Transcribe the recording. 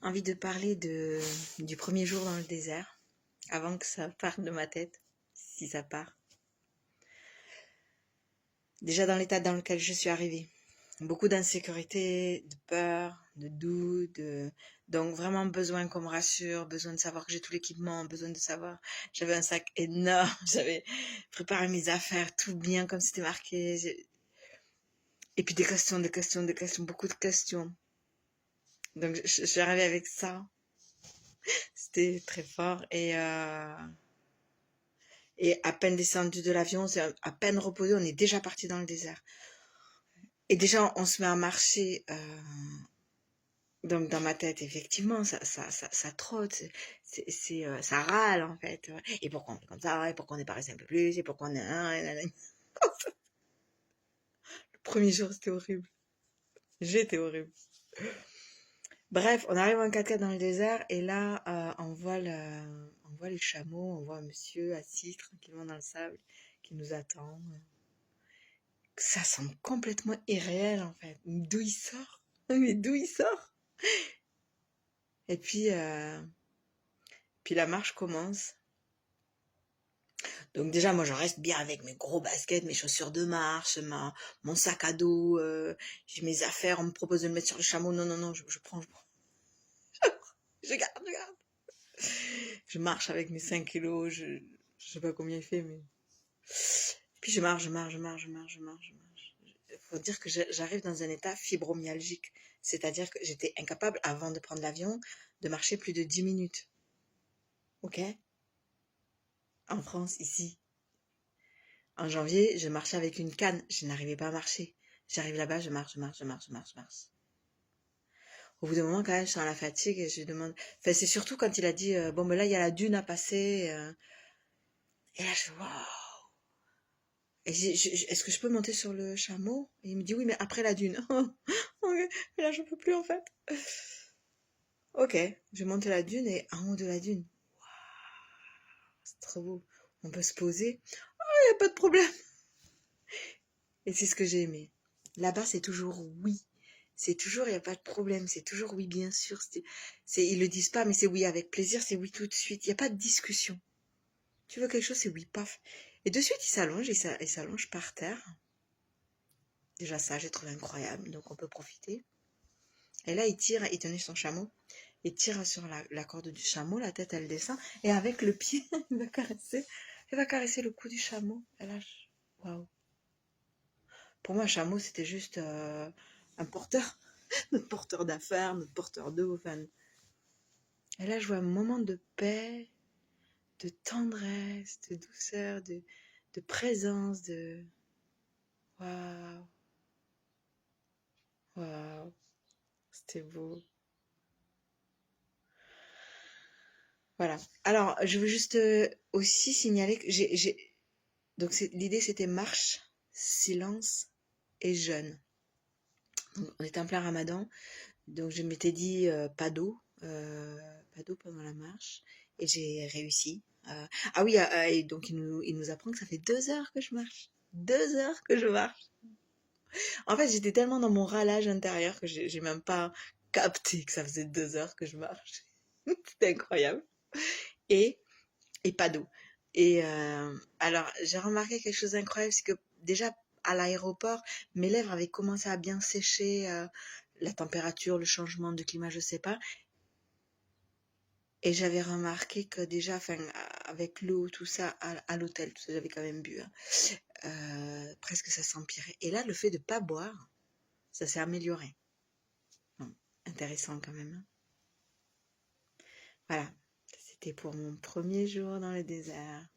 envie de parler du premier jour dans le désert, avant que ça parte de ma tête, si ça part. Déjà dans l'état dans lequel je suis arrivée. Beaucoup d'insécurité, de peur, de doute, donc vraiment besoin qu'on me rassure, besoin de savoir que j'ai tout l'équipement, besoin de savoir. J'avais un sac énorme, j'avais préparé mes affaires, tout bien comme c'était marqué. Et puis des questions, beaucoup de questions. Donc je suis arrivée avec ça. C'était très fort et à peine descendu de l'avion, à peine reposé, on est déjà parti dans le désert. Et déjà, on se met à marcher. Donc dans ma tête, effectivement, ça trotte, ça râle en fait. Et pourquoi on fait comme ça? Et pourquoi on n'est pas resté un peu plus? Et pourquoi on est Le premier jour, c'était horrible. J'étais horrible. Bref, on arrive en 4x4 dans le désert et là, on voit les chameaux, on voit un monsieur assis tranquillement dans le sable qui nous attend. Ça semble complètement irréel en fait. D'où il sort? Mais d'où il sort? Et puis la marche commence. Donc déjà, moi, je reste bien avec mes gros baskets, mes chaussures de marche, mon sac à dos, j'ai mes affaires, on me propose de le mettre sur le chameau. Non, non, non, je prends. Je garde. Je marche avec mes 5 kilos, je sais pas combien il fait, mais... Et puis je marche. Il faut dire que j'arrive dans un état fibromyalgique. C'est-à-dire que j'étais incapable, avant de prendre l'avion, de marcher plus de 10 minutes. Ok? En France, ici. En janvier, je marchais avec une canne. Je n'arrivais pas à marcher. J'arrive là-bas, je marche. Au bout d'un moment, quand même, je sens la fatigue et je demande... Enfin, c'est surtout quand il a dit, bon, ben là, il y a la dune à passer. Et là, je waouh. Et est-ce que je peux monter sur le chameau? Et il me dit, oui, mais après la dune. Et là, je peux plus, en fait. Ok, je monte la dune et en haut de la dune, c'est trop beau. On peut se poser. Il n'y a pas de problème. Et c'est ce que j'ai aimé. Là-bas, c'est toujours oui. C'est toujours, il n'y a pas de problème. C'est toujours oui, bien sûr. Ils le disent pas, mais c'est oui avec plaisir. C'est oui tout de suite. Il n'y a pas de discussion. Tu veux quelque chose, c'est oui, paf. Et de suite, il s'allonge. Il s'allonge par terre. Déjà ça, j'ai trouvé incroyable. Donc, on peut profiter. Et là, il tenait son chameau. Il tire sur la corde du chameau. La tête, elle descend. Et avec le pied, il va caresser le cou du chameau. Et là, waouh. Pour moi, un chameau, c'était juste un porteur. Notre porteur d'affaires, notre porteur d'eau. Enfin. Et là, je vois un moment de paix, de tendresse, de douceur, de présence, de... Waouh. Waouh. C'était beau. Voilà. Alors, je veux juste aussi signaler que donc l'idée, c'était marche, silence et jeûne. Donc, on était en plein ramadan. Donc, je m'étais dit pas d'eau pendant la marche. Et j'ai réussi. Ah oui, et donc il nous apprend que ça fait 2 heures que je marche. 2 heures que je marche. En fait, j'étais tellement dans mon râlage intérieur que j'ai même pas capté que ça faisait 2 heures que je marche. C'était incroyable. Et, et pas d'eau. Et alors, j'ai remarqué quelque chose d'incroyable, c'est que déjà à l'aéroport, mes lèvres avaient commencé à bien sécher, la température, le changement de climat, je sais pas. Et j'avais remarqué que déjà, enfin, avec l'eau, tout ça, à l'hôtel, tout ça, j'avais quand même bu, hein, presque ça s'empirait. Et là, le fait de pas boire, ça s'est amélioré. Bon, intéressant quand même. Hein. Voilà, c'était pour mon premier jour dans le désert.